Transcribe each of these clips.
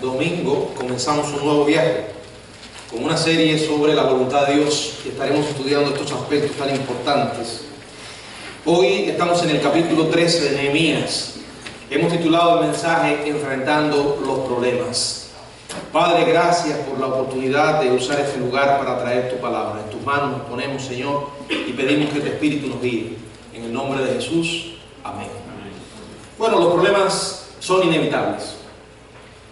domingo comenzamos un nuevo viaje con una serie sobre la voluntad de Dios y estaremos estudiando estos aspectos tan importantes. Hoy estamos en el capítulo 13 de Nehemías. Hemos titulado el mensaje Enfrentando los problemas. Padre, gracias por la oportunidad de usar este lugar para traer tu palabra. En tus manos nos ponemos, Señor, y pedimos que tu Espíritu nos guíe. En el nombre de Jesús. Amén. Bueno, los problemas son inevitables.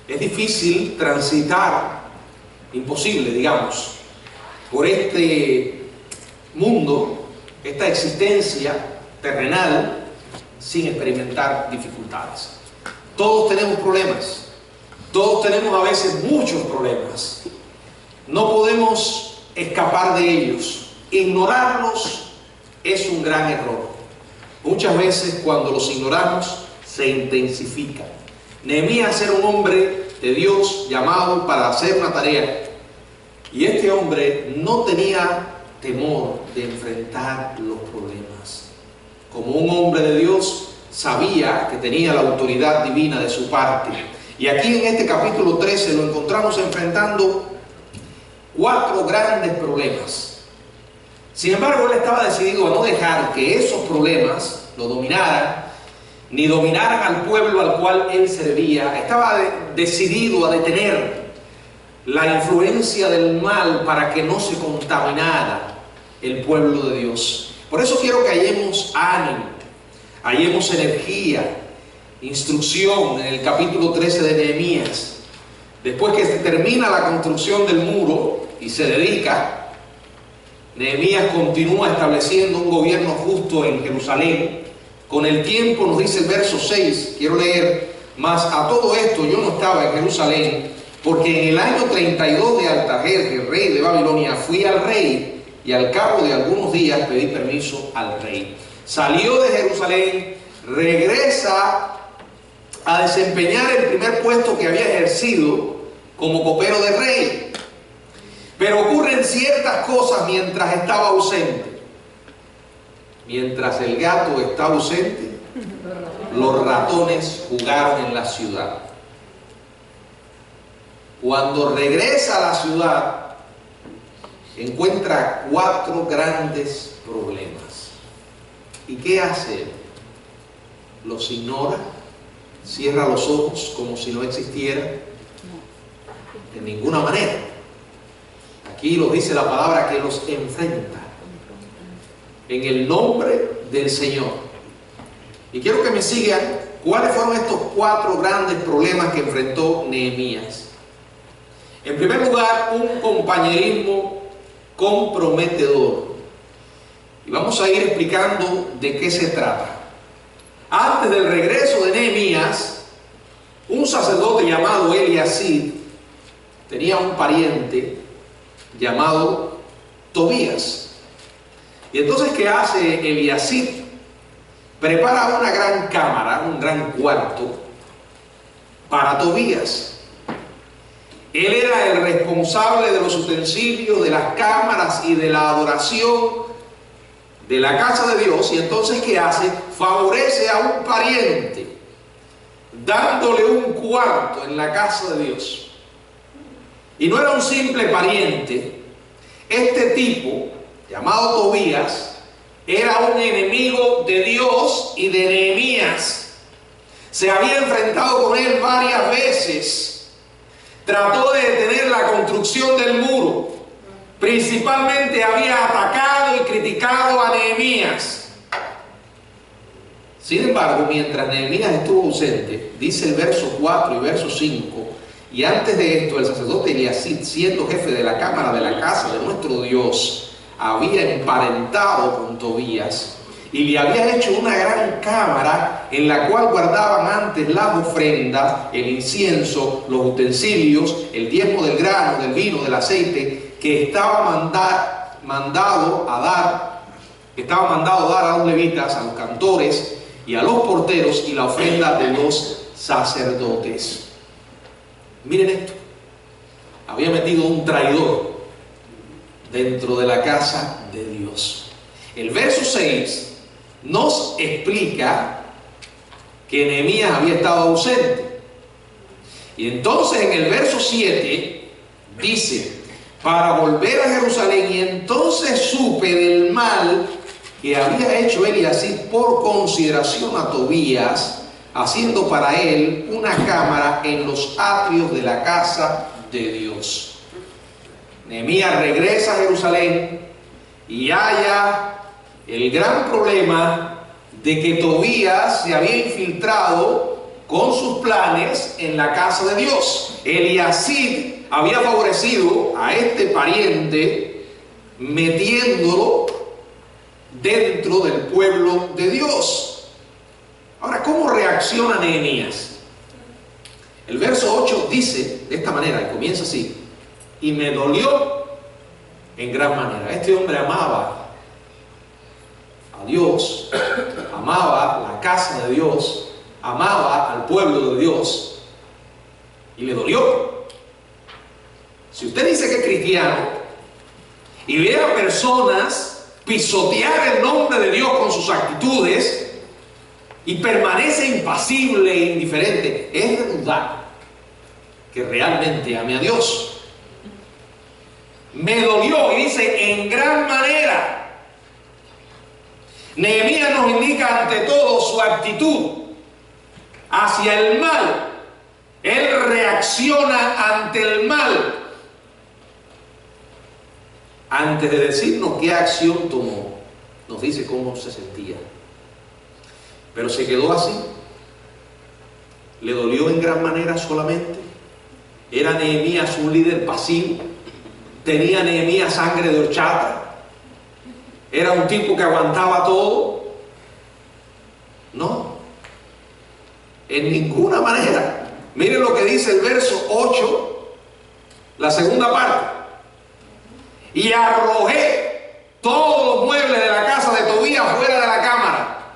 Es difícil transitar, imposible, digamos, por este mundo, esta existencia terrenal, sin experimentar dificultades. Todos tenemos problemas. Todos tenemos a veces muchos problemas. No podemos escapar de ellos. Ignorarlos es un gran error. Muchas veces cuando los ignoramos se intensifican. Nehemías era un hombre de Dios llamado para hacer una tarea. Y este hombre no tenía temor de enfrentar los problemas. Como un hombre de Dios sabía que tenía la autoridad divina de su parte. Y aquí en este capítulo 13 lo encontramos enfrentando 4 grandes problemas. Sin embargo, él estaba decidido a no dejar que esos problemas lo dominaran, ni dominaran al pueblo al cual él servía. Estaba decidido a detener la influencia del mal para que no se contaminara el pueblo de Dios. Por eso quiero que hallemos ánimo, hallemos energía, instrucción en el capítulo 13 de Nehemías. Después que se termina la construcción del muro y se dedica, Nehemías continúa estableciendo un gobierno justo en Jerusalén. Con el tiempo, nos dice el verso 6, quiero leer: mas a todo esto yo no estaba en Jerusalén, porque en el año 32 de Artajerjes, rey de Babilonia, fui al rey, y al cabo de algunos días pedí permiso al rey. Salió de Jerusalén, regresa a desempeñar el primer puesto que había ejercido como copero de rey. Pero ocurren ciertas cosas mientras estaba ausente. Mientras el gato está ausente, los ratones jugaron en la ciudad. Cuando regresa a la ciudad, encuentra 4 grandes problemas. ¿Y qué hace él? ¿Los ignora? ¿Cierra los ojos como si no existiera? De ninguna manera. Aquí lo dice la palabra que los enfrenta en el nombre del Señor. Y quiero que me sigan cuáles fueron estos 4 grandes problemas que enfrentó Nehemías. En primer lugar, un compañerismo comprometedor. Y vamos a ir explicando de qué se trata. Antes del regreso de Nehemías, un sacerdote llamado Eliasib tenía un pariente llamado Tobías. Y entonces, ¿qué hace Eliasib? Prepara una gran cámara, un gran cuarto para Tobías. Él era el responsable de los utensilios, de las cámaras y de la adoración de la casa de Dios. Y entonces, ¿qué hace? Favorece a un pariente, dándole un cuarto en la casa de Dios. Y no era un simple pariente. Este tipo, llamado Tobías, era un enemigo de Dios y de Nehemías. Se había enfrentado con él varias veces. Trató de detener la construcción del muro. Principalmente había atacado y criticado a Nehemías. Sin embargo, mientras Nehemías estuvo ausente, dice el verso 4 y verso 5, y antes de esto el sacerdote Eliasib, siendo jefe de la cámara de la casa de nuestro Dios, había emparentado con Tobías y le había hecho una gran cámara en la cual guardaban antes las ofrendas, el incienso, los utensilios, el diezmo del grano, del vino, del aceite, que estaba mandado a dar a los levitas, a los cantores y a los porteros, y la ofrenda de los sacerdotes. Miren esto: había metido un traidor dentro de la casa de Dios. El verso 6 nos explica que Nehemías había estado ausente. Y entonces en el verso 7 dice, para volver a Jerusalén, y entonces supe del mal que había hecho Eliasib por consideración a Tobías, haciendo para él una cámara en los atrios de la casa de Dios. Nehemías regresa a Jerusalén y halla el gran problema de que Tobías se había infiltrado con sus planes en la casa de Dios. Eliasib había favorecido a este pariente metiéndolo dentro del pueblo de Dios. Ahora, ¿cómo reacciona Nehemías? El verso 8 dice de esta manera, y comienza así: y me dolió en gran manera. Este hombre amaba a Dios, amaba la casa de Dios, amaba al pueblo de Dios, y le dolió. Si usted dice que es cristiano y ve a personas pisotear el nombre de Dios con sus actitudes y permanece impasible e indiferente, es de dudar que realmente ame a Dios. Me dolió, y dice en gran manera. Nehemías nos indica ante todo su actitud hacia el mal. Él reacciona ante el mal. Antes de decirnos qué acción tomó, nos dice cómo se sentía. Pero se quedó así. Le dolió en gran manera solamente. Era Nehemías un líder pasivo. Tenía Nehemías sangre de horchata. Era un tipo que aguantaba todo. No, en ninguna manera. Miren lo que dice el verso 8, la segunda parte. Y arrojé todos los muebles de la casa de Tobías fuera de la cámara.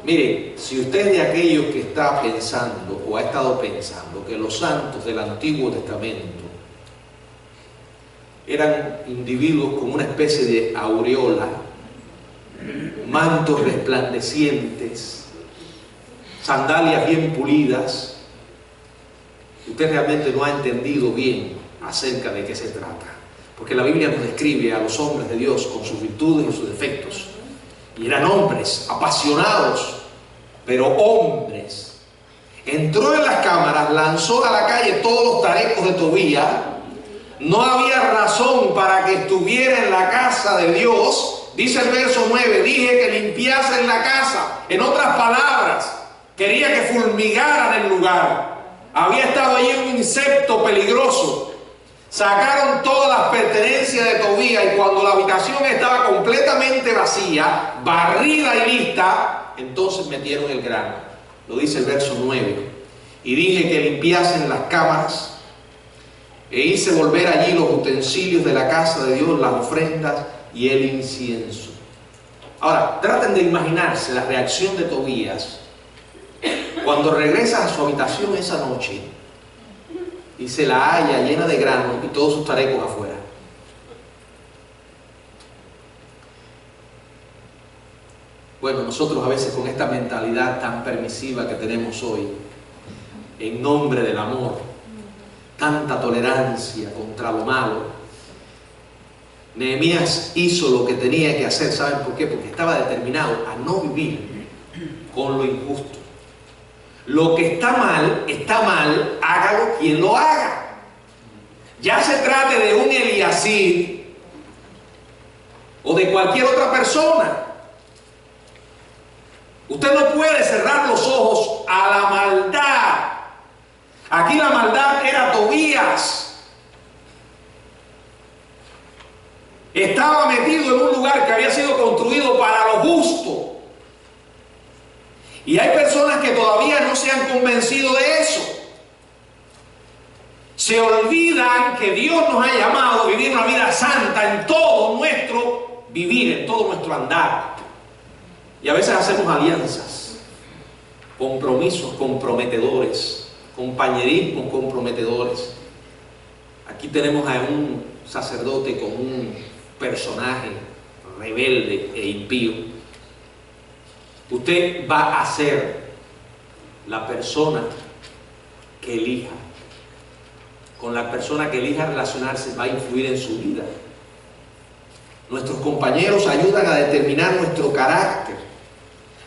Mire, si usted es de aquellos que está pensando o ha estado pensando que los santos del Antiguo Testamento eran individuos con una especie de aureola, mantos resplandecientes, sandalias bien pulidas, usted realmente no ha entendido bien acerca de qué se trata. Porque la Biblia nos describe a los hombres de Dios con sus virtudes y sus defectos. Y eran hombres apasionados, pero hombres. Entró en las cámaras, lanzó a la calle todos los tarecos de Tobías. No había razón para que estuviera en la casa de Dios. Dice el verso 9, dije que limpiasen la casa. En otras palabras, quería que fulmigaran el lugar. Había estado allí un insecto peligroso. Sacaron todas las pertenencias de Tobías, y cuando la habitación estaba completamente vacía, barrida y lista, entonces metieron el grano. Lo dice el verso 9. Y dije que limpiasen las cámaras, e hice volver allí los utensilios de la casa de Dios, las ofrendas y el incienso. Ahora, traten de imaginarse la reacción de Tobías cuando regresa a su habitación esa noche y se la halla llena de grano y todos sus tarecos afuera. Bueno, nosotros a veces con esta mentalidad tan permisiva que tenemos hoy, en nombre del amor, tanta tolerancia contra lo malo, Nehemías hizo lo que tenía que hacer. ¿Saben por qué? Porque estaba determinado a no vivir con lo injusto. Lo que está mal, hágalo quien lo haga. Ya se trate de un Eliasib o de cualquier otra persona. Usted no puede cerrar los ojos a la maldad. Aquí la maldad era Tobías. Estaba metido en un lugar que había sido construido para lo justo. Y hay personas que todavía no se han convencido de eso. Se olvidan que Dios nos ha llamado a vivir una vida santa en todo nuestro vivir, en todo nuestro andar. Y a veces hacemos alianzas, compromisos comprometedores, compañerismos comprometedores. Aquí tenemos a un sacerdote con un personaje rebelde e impío. Usted va a hacer la persona que elija. Con la persona que elija relacionarse va a influir en su vida. Nuestros compañeros ayudan a determinar nuestro carácter.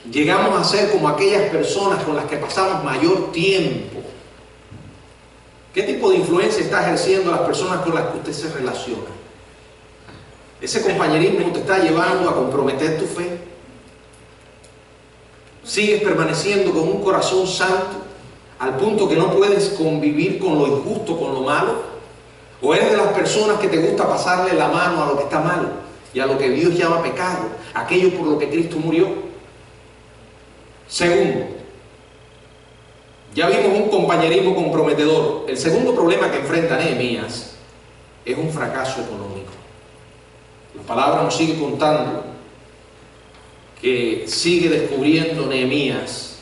Llegamos a ser como aquellas personas con las que pasamos mayor tiempo. ¿Qué tipo de influencia está ejerciendo las personas con las que usted se relaciona? ¿Ese compañerismo te está llevando a comprometer tu fe? ¿Sigues permaneciendo con un corazón santo al punto que no puedes convivir con lo injusto, con lo malo? ¿O eres de las personas que te gusta pasarle la mano a lo que está malo y a lo que Dios llama pecado, aquello por lo que Cristo murió? Segundo, ya vimos un compañerismo comprometedor. El segundo problema que enfrenta Nehemías es un fracaso económico. La palabra nos sigue contando que sigue descubriendo Nehemías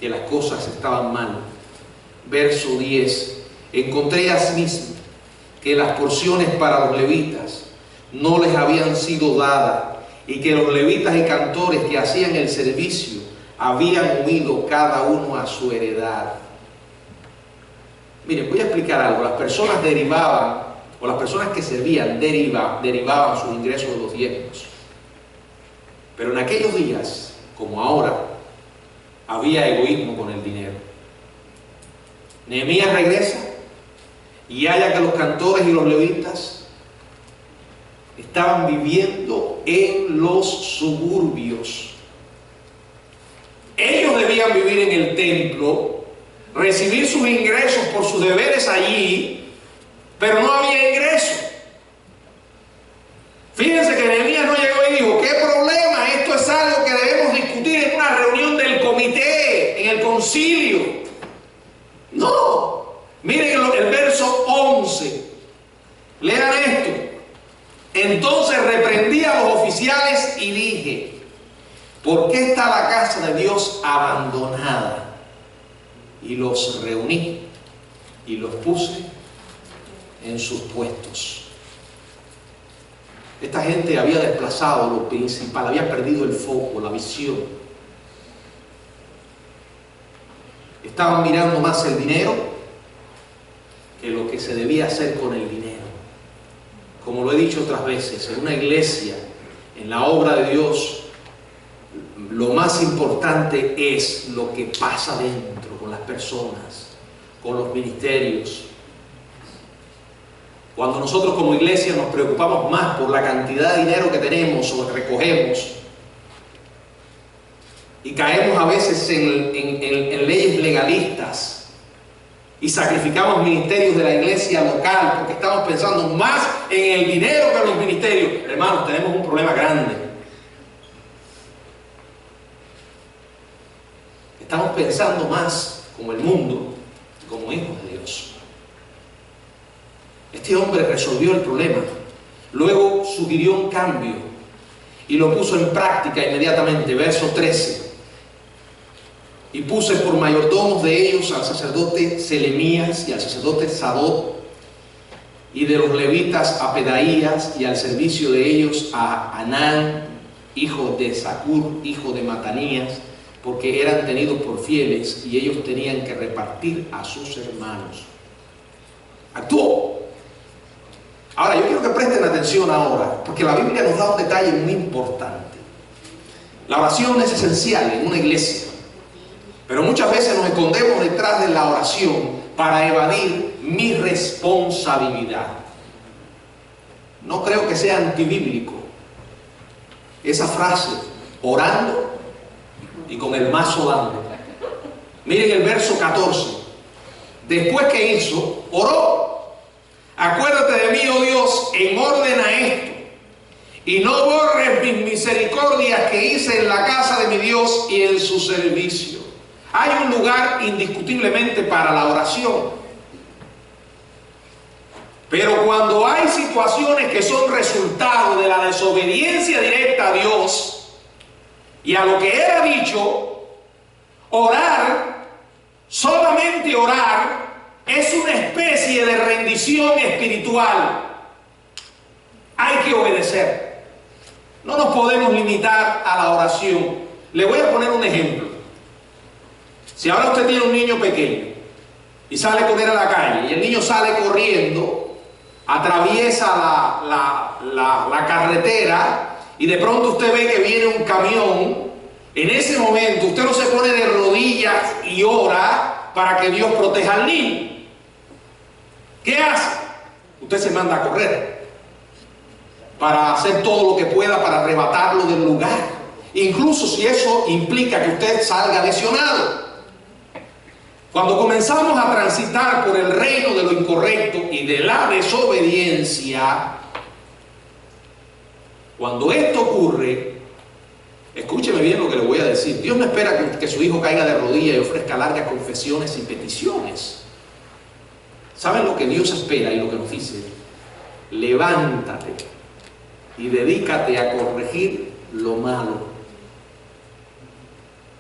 que las cosas estaban mal. Verso 10: encontré asimismo que las porciones para los levitas no les habían sido dadas, y que los levitas y cantores que hacían el servicio habían huido cada uno a su heredad. Miren, voy a explicar algo. Las personas derivaban, o las personas que servían derivaban sus ingresos de los diezmos. Pero en aquellos días, como ahora, había egoísmo con el dinero. Nehemías regresa y halla que los cantores y los levitas estaban viviendo en los suburbios. Ellos debían vivir en el templo, recibir sus ingresos por sus deberes allí, pero no había ingreso. Fíjense que Nehemías no llegó y dijo: ¿qué problema? Esto es algo que debemos discutir en una reunión del comité, en el concilio. No. Miren el verso 11. Lean esto. Entonces reprendí a los oficiales y dije: ¿por qué está la casa de Dios abandonada? Y los reuní y los puse en sus puestos. Esta gente había desplazado lo principal, había perdido el foco, la visión. Estaban mirando más el dinero que lo que se debía hacer con el dinero. Como lo he dicho otras veces, en una iglesia, en la obra de Dios, lo más importante es lo que pasa dentro, con las personas, con los ministerios. Cuando nosotros como iglesia nos preocupamos más por la cantidad de dinero que tenemos o que recogemos, y caemos a veces en leyes legalistas y sacrificamos ministerios de la iglesia local porque estamos pensando más en el dinero que en los ministerios, hermanos, tenemos un problema grande. Estamos pensando más como el mundo, como hijos de Dios. Este hombre resolvió el problema, luego sugirió un cambio y lo puso en práctica inmediatamente. Verso 13: y puse por mayordomos de ellos al sacerdote Selemías y al sacerdote Sadok, y de los levitas a Pedaías, y al servicio de ellos a Anán, hijo de Zacur, hijo de Matanías, porque eran tenidos por fieles y ellos tenían que repartir a sus hermanos. Actuó. Ahora, yo quiero que presten atención ahora, porque la Biblia nos da un detalle muy importante. La oración es esencial en una iglesia, pero muchas veces nos escondemos detrás de la oración para evadir mi responsabilidad. No creo que sea antibíblico esa frase, orando y con el mazo dando. Miren el verso 14. Después que hizo, oró: acuérdate de mí, oh Dios, en orden a esto, y no borres mis misericordias que hice en la casa de mi Dios y en su servicio. Hay un lugar indiscutiblemente para la oración, pero cuando hay situaciones que son resultado de la desobediencia directa a Dios y a lo que Él ha dicho, orar, solamente orar, es una especie de rendición espiritual. Hay que obedecer. No nos podemos limitar a la oración. Le voy a poner un ejemplo. Si ahora usted tiene un niño pequeño y sale con él a la calle y el niño sale corriendo, atraviesa la carretera y de pronto usted ve que viene un camión, en ese momento usted no se pone de rodillas y ora para que Dios proteja al niño. ¿Qué hace? Usted se manda a correr para hacer todo lo que pueda para arrebatarlo del lugar, incluso si eso implica que usted salga lesionado. Cuando comenzamos a transitar por el reino de lo incorrecto y de la desobediencia, cuando esto ocurre, escúcheme bien lo que le voy a decir. Dios no espera que su hijo caiga de rodillas y ofrezca largas confesiones y peticiones. ¿Saben lo que Dios espera y lo que nos dice? Levántate y dedícate a corregir lo malo.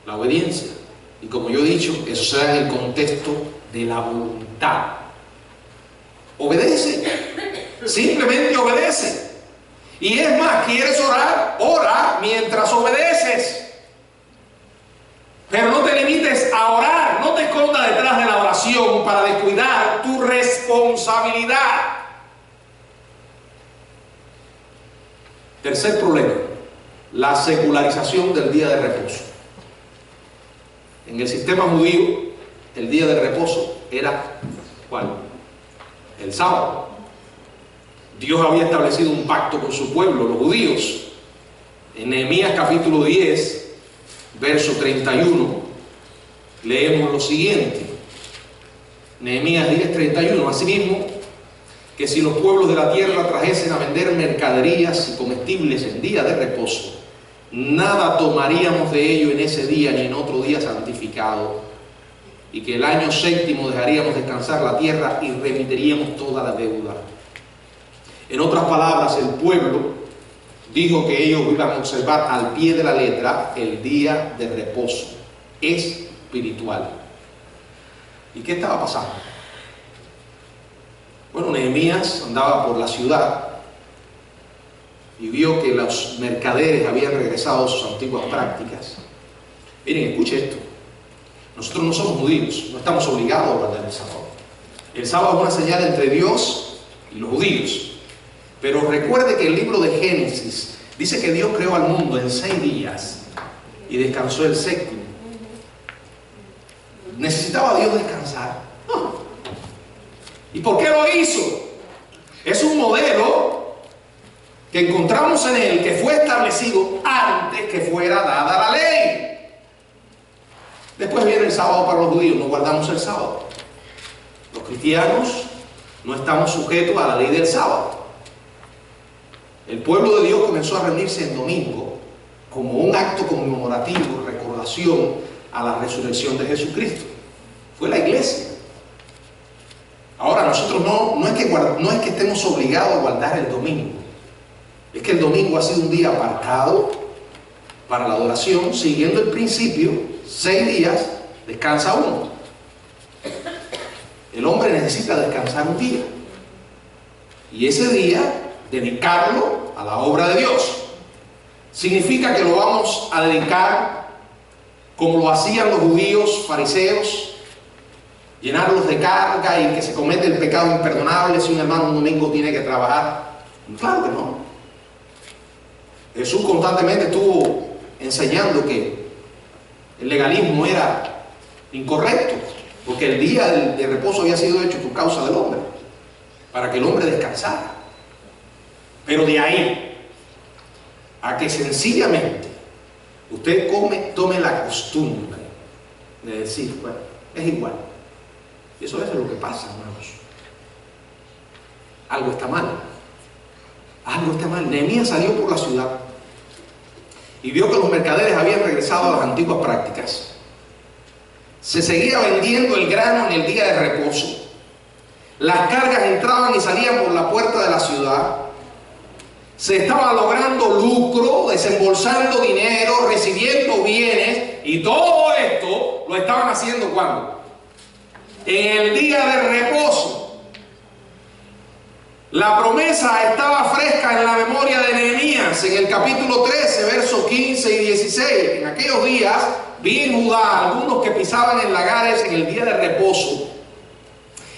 La obediencia. Y como yo he dicho, eso se da en el contexto de la voluntad. Obedece. Simplemente obedece. Y es más, ¿quieres orar? Ora mientras obedeces. Pero no te limites a orar. No te escondas detrás de la oración para descuidar tu responsabilidad. Tercer problema, la secularización del día de reposo. En el sistema judío, el día de reposo era ¿cuál? El sábado. Dios había establecido un pacto con su pueblo, los judíos. En Nehemías capítulo 10, verso 31, leemos lo siguiente. Nehemías 10, 31. Asimismo, que si los pueblos de la tierra trajesen a vender mercaderías y comestibles en día de reposo, nada tomaríamos de ello en ese día ni en otro día santificado, y que el año séptimo dejaríamos descansar la tierra y remitiríamos toda la deuda. En otras palabras, el pueblo dijo que ellos iban a observar al pie de la letra el día de reposo espiritual. ¿Y qué estaba pasando? Bueno, Nehemías andaba por la ciudad y vio que los mercaderes habían regresado a sus antiguas prácticas. Miren, escuche esto. Nosotros no somos judíos, no estamos obligados a guardar el sábado. El sábado es una señal entre Dios y los judíos. Pero recuerde que el libro de Génesis dice que Dios creó al mundo en 6 días y descansó el séptimo. ¿Necesitaba Dios descansar? No. ¿Y por qué lo hizo? Es un modelo que encontramos en él, que fue establecido antes que fuera dada la ley. Después viene el sábado para los judíos, no guardamos el sábado. Los cristianos no estamos sujetos a la ley del sábado. El pueblo de Dios comenzó a reunirse en domingo como un acto conmemorativo, recordación a la resurrección de Jesucristo. Fue la iglesia. Ahora nosotros no es que estemos obligados a guardar el domingo. Es que el domingo ha sido un día apartado para la adoración, siguiendo el principio, 6 días, descansa uno. El hombre necesita descansar un día. Y ese día, dedicarlo a la obra de Dios. Significa que lo vamos a dedicar como lo hacían los judíos fariseos, llenarlos de carga y que se comete el pecado imperdonable si un hermano un domingo tiene que trabajar. Claro que no. Jesús constantemente estuvo enseñando que el legalismo era incorrecto, porque el día de reposo había sido hecho por causa del hombre, para que el hombre descansara. Pero de ahí a que sencillamente usted tome la costumbre de decir, bueno, es igual. Y eso es lo que pasa, hermanos. Algo está mal. Algo está mal. Nehemías salió por la ciudad y vio que los mercaderes habían regresado a las antiguas prácticas. Se seguía vendiendo el grano en el día de reposo. Las cargas entraban y salían por la puerta de la ciudad. Se estaba logrando lucro, desembolsando dinero, recibiendo bienes, y todo esto lo estaban haciendo ¿cuándo? En el día de reposo. La promesa estaba fresca en la memoria de Nehemías. Nehemías, en el capítulo 13, versos 15 y 16. En aquellos días vi en Judá algunos que pisaban en lagares en el día de reposo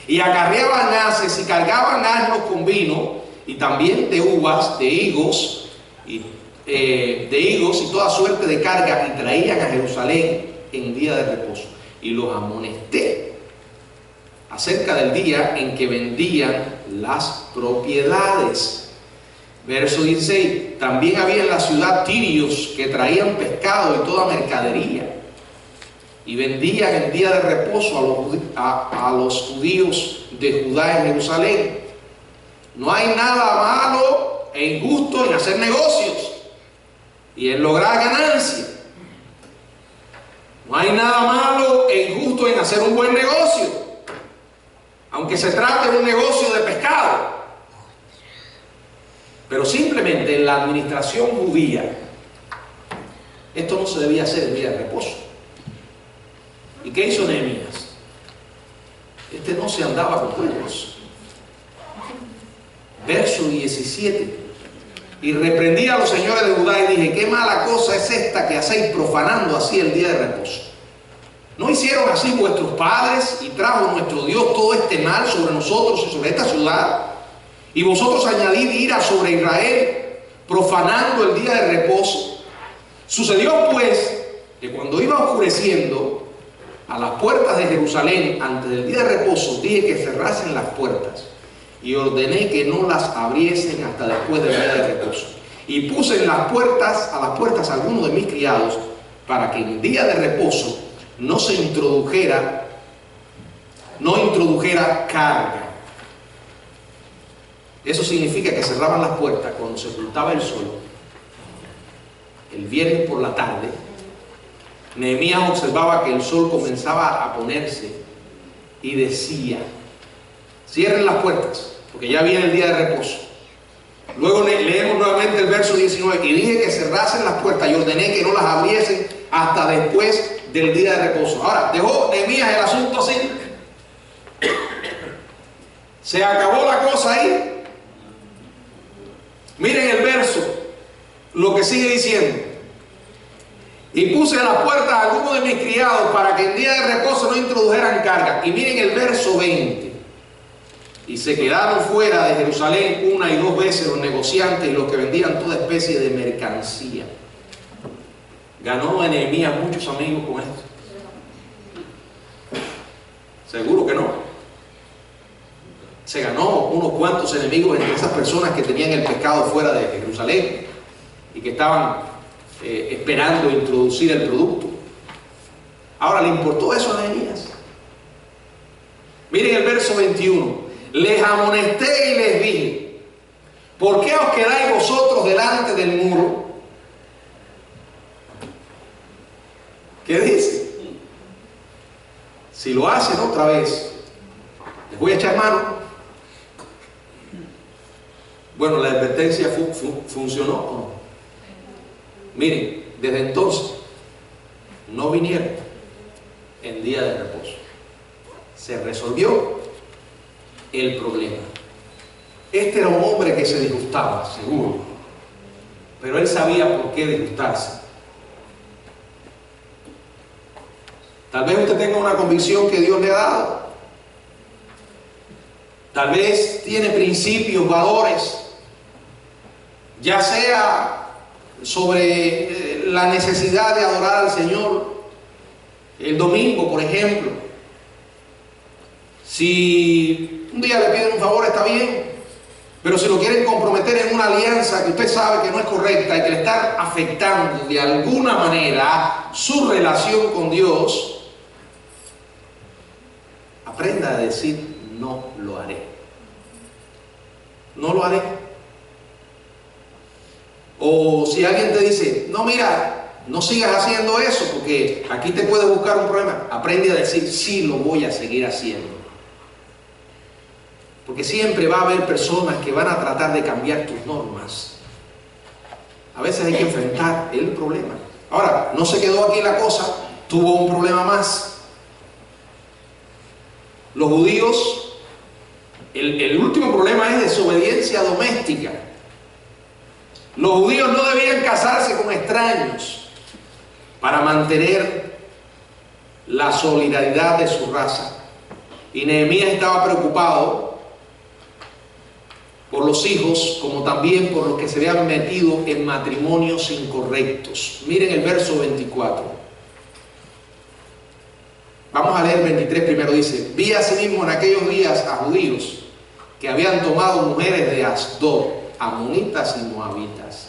y acarreaban haces y cargaban asnos con vino y también de uvas, de higos y toda suerte de carga, y traían a Jerusalén en día de reposo. Y los amonesté acerca del día en que vendían las propiedades. Verso 16, también había en la ciudad tirios que traían pescado y toda mercadería y vendían en día de reposo a los judíos de Judá en Jerusalén. No hay nada malo e injusto en hacer negocios y en lograr ganancia. No hay nada malo e injusto en hacer un buen negocio, aunque se trate de un negocio de pescado. Pero simplemente en la administración judía, esto no se debía hacer el día de reposo. ¿Y qué hizo Nehemías? Este no se andaba con juegos. Verso 17. Y reprendí a los señores de Judá y dije: qué mala cosa es esta que hacéis profanando así el día de reposo. ¿No hicieron así vuestros padres y trajo nuestro Dios todo este mal sobre nosotros y sobre esta ciudad? Y vosotros añadid ira sobre Israel, profanando el día de reposo. Sucedió pues que cuando iba oscureciendo, a las puertas de Jerusalén, antes del día de reposo, dije que cerrasen las puertas y ordené que no las abriesen hasta después del día de reposo. Y puse a las puertas algunos de mis criados, para que en el día de reposo no introdujera carga. Eso significa que cerraban las puertas cuando se ocultaba el sol. El viernes por la tarde, Nehemías observaba que el sol comenzaba a ponerse y decía: cierren las puertas, porque ya viene el día de reposo. Luego leemos nuevamente el verso 19: y dije que cerrasen las puertas y ordené que no las abriesen hasta después del día de reposo. Ahora, dejó Nehemías el asunto así. Se acabó la cosa ahí. Miren el verso, lo que sigue diciendo: y puse a las puertas a algunos de mis criados para que en día de reposo no introdujeran carga. Y miren el verso 20: y se quedaron fuera de Jerusalén una y dos veces los negociantes y los que vendían toda especie de mercancía. ¿Ganó Nehemías muchos amigos con esto? Seguro que no. Se ganó unos cuantos enemigos entre esas personas que tenían el pescado fuera de Jerusalén y que estaban esperando introducir el producto. Ahora, ¿le importó eso a Nehemías? Miren el verso 21: les amonesté y les dije: ¿por qué os quedáis vosotros delante del muro? ¿Qué dice? Si lo hacen otra vez, les voy a echar mano. Bueno, la advertencia funcionó o no. Miren, desde entonces no vinieron en día de reposo. Se resolvió el problema. Este era un hombre que se disgustaba, seguro, pero él sabía por qué disgustarse. Tal vez usted tenga una convicción que Dios le ha dado. Tal vez tiene principios, valores, ya sea sobre la necesidad de adorar al Señor el domingo, por ejemplo. Si un día le piden un favor, está bien, pero si lo quieren comprometer en una alianza que usted sabe que no es correcta y que le está afectando de alguna manera su relación con Dios, aprenda a decir: no lo haré. No lo haré. O si alguien te dice: no, mira, no sigas haciendo eso porque aquí te puede buscar un problema, aprende a decir: sí, lo voy a seguir haciendo. Porque siempre va a haber personas que van a tratar de cambiar tus normas. A veces hay que enfrentar el problema. Ahora, no se quedó aquí la cosa, tuvo un problema más. Los judíos, el último problema es desobediencia doméstica. Los judíos no debían casarse con extraños para mantener la solidaridad de su raza. Y Nehemías estaba preocupado por los hijos, como también por los que se habían metido en matrimonios incorrectos. Miren el verso 24. Vamos a leer 23 primero. Dice: vi asimismo en aquellos días a judíos que habían tomado mujeres de Asdod, amonitas y moabitas,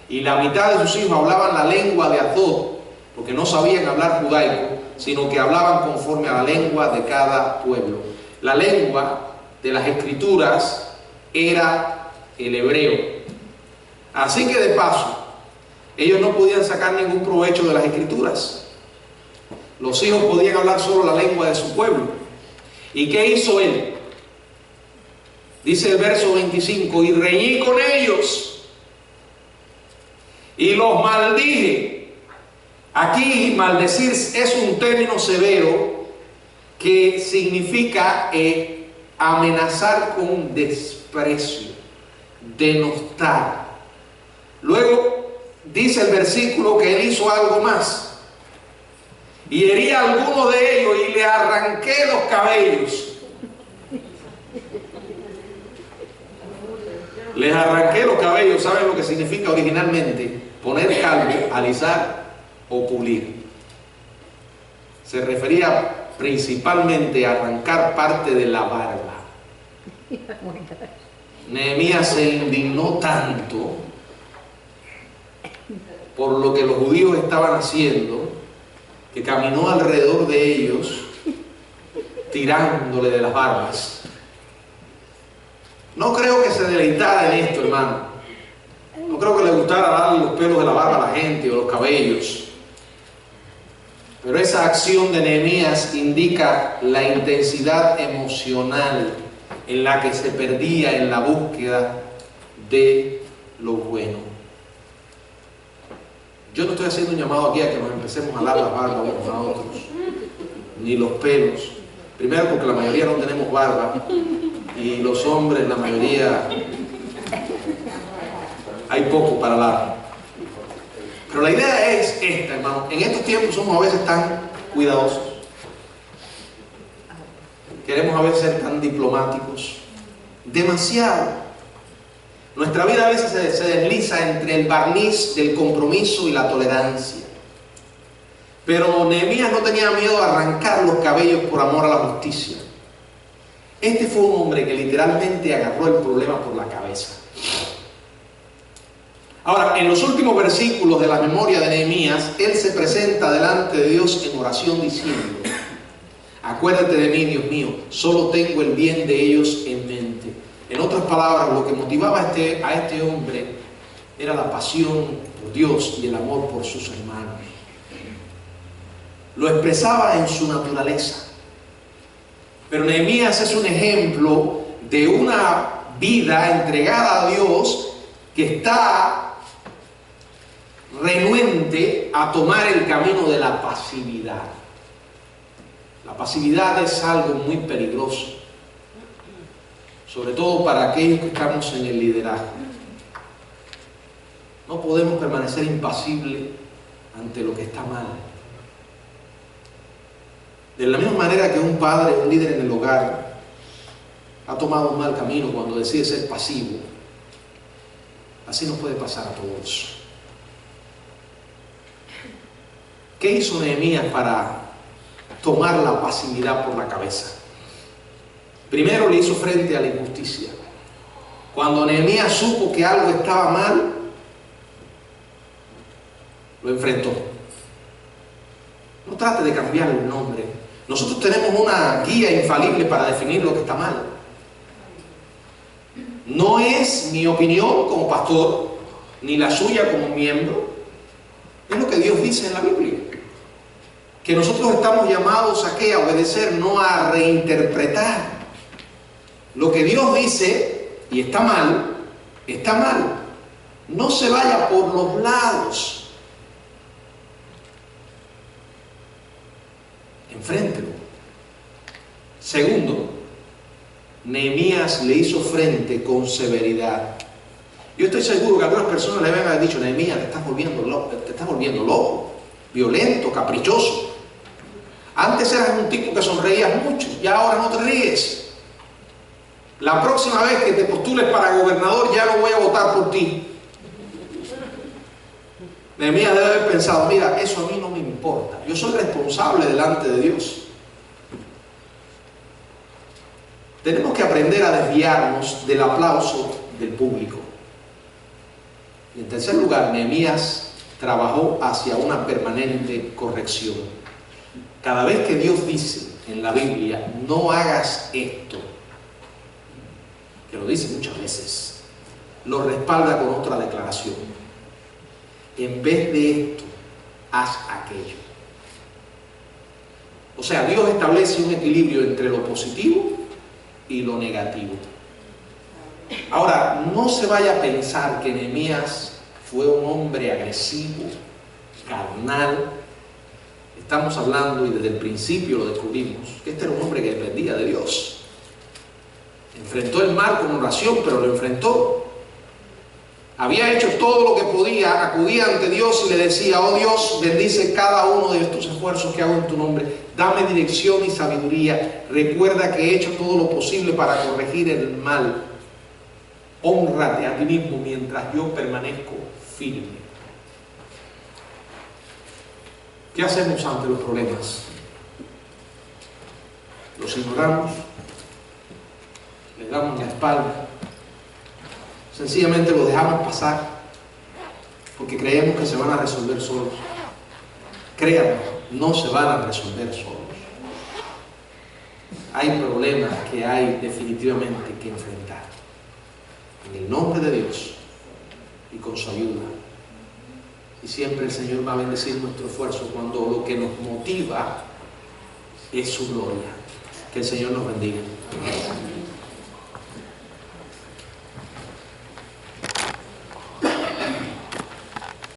y la mitad de sus hijos hablaban la lengua de Asdod, porque no sabían hablar judaico, sino que hablaban conforme a la lengua de cada pueblo. La lengua de las escrituras era el hebreo. Así que de paso, ellos no podían sacar ningún provecho de las escrituras. Los hijos podían hablar solo la lengua de su pueblo. ¿Y qué hizo él? Dice el verso 25: y reñí con ellos y los maldije. Aquí maldecir es un término severo que significa amenazar con desprecio, denostar. Luego dice el versículo que él hizo algo más: y herí a alguno de ellos y le arranqué los cabellos. Les arranqué los cabellos. ¿Saben lo que significa originalmente? Poner calvo, alisar o pulir. Se refería principalmente a arrancar parte de la barba. Nehemías se indignó tanto por lo que los judíos estaban haciendo, que caminó alrededor de ellos tirándole de las barbas. No creo que se deleitara en esto, hermano. No creo que le gustara darle los pelos de la barba a la gente o los cabellos. Pero esa acción de Nehemías indica la intensidad emocional en la que se perdía en la búsqueda de lo bueno. Yo no estoy haciendo un llamado aquí a que nos empecemos a dar las barbas unos a otros, ni los pelos. Primero, porque la mayoría no tenemos barba, y los hombres, la mayoría, hay poco para dar. Pero la idea es esta, hermano. En estos tiempos somos a veces tan cuidadosos. Queremos a veces ser tan diplomáticos. Demasiado. Nuestra vida a veces se desliza entre el barniz del compromiso y la tolerancia. Pero Nehemías no tenía miedo a arrancar los cabellos por amor a la justicia. Este fue un hombre que literalmente agarró el problema por la cabeza. Ahora, en los últimos versículos de la memoria de Nehemías, él se presenta delante de Dios en oración diciendo: acuérdate de mí, Dios mío, solo tengo el bien de ellos en mente. En otras palabras, lo que motivaba a este hombre era la pasión por Dios y el amor por sus hermanos. Lo expresaba en su naturaleza. Pero Nehemías es un ejemplo de una vida entregada a Dios que está renuente a tomar el camino de la pasividad. La pasividad es algo muy peligroso, sobre todo para aquellos que estamos en el liderazgo. No podemos permanecer impasibles ante lo que está mal. De la misma manera que un padre, un líder en el hogar, ha tomado un mal camino cuando decide ser pasivo, así nos puede pasar a todos. ¿Qué hizo Nehemías para tomar la pasividad por la cabeza? Primero le hizo frente a la injusticia. Cuando Nehemías supo que algo estaba mal, lo enfrentó. No trate de cambiar el nombre. Nosotros tenemos una guía infalible para definir lo que está mal. No es mi opinión como pastor, ni la suya como miembro. Es lo que Dios dice en la Biblia. Que nosotros estamos llamados ¿a qué? A obedecer, no a reinterpretar. Lo que Dios dice, y está mal, está mal. No se vaya por los lados. Enfréntelo. Segundo, Nehemías le hizo frente con severidad. Yo estoy seguro que algunas personas le habían dicho: Nehemías, te estás volviendo loco, violento, caprichoso. Antes eras un tipo que sonreías mucho, y ahora no te ríes. La próxima vez que te postules para gobernador ya no voy a votar por ti. Nehemías debe haber pensado: mira, eso a mí no me importa, yo soy responsable delante de Dios. Tenemos que aprender a desviarnos del aplauso del público. Y en tercer lugar, Nehemías trabajó hacia una permanente corrección. Cada vez que Dios dice en la Biblia: no hagas esto, que lo dice muchas veces, lo respalda con otra declaración: en vez de esto, haz aquello. O sea, Dios establece un equilibrio entre lo positivo y lo negativo. Ahora, no se vaya a pensar que Nehemías fue un hombre agresivo, carnal. Estamos hablando, y desde el principio lo descubrimos, que este era un hombre que dependía de Dios. Enfrentó el mal con oración, pero lo enfrentó. Había hecho todo lo que podía, acudía ante Dios y le decía: oh Dios, bendice cada uno de estos esfuerzos que hago en tu nombre. Dame dirección y sabiduría. Recuerda que he hecho todo lo posible para corregir el mal. Hónrate a ti mismo mientras yo permanezco firme. ¿Qué hacemos ante los problemas? ¿Los ignoramos? ¿Les damos la espalda? ¿Sencillamente los dejamos pasar porque creemos que se van a resolver solos? Créanme, no se van a resolver solos. Hay problemas que hay definitivamente que enfrentar. En el nombre de Dios y con su ayuda. Y siempre el Señor va a bendecir nuestro esfuerzo cuando lo que nos motiva es su gloria. Que el Señor nos bendiga.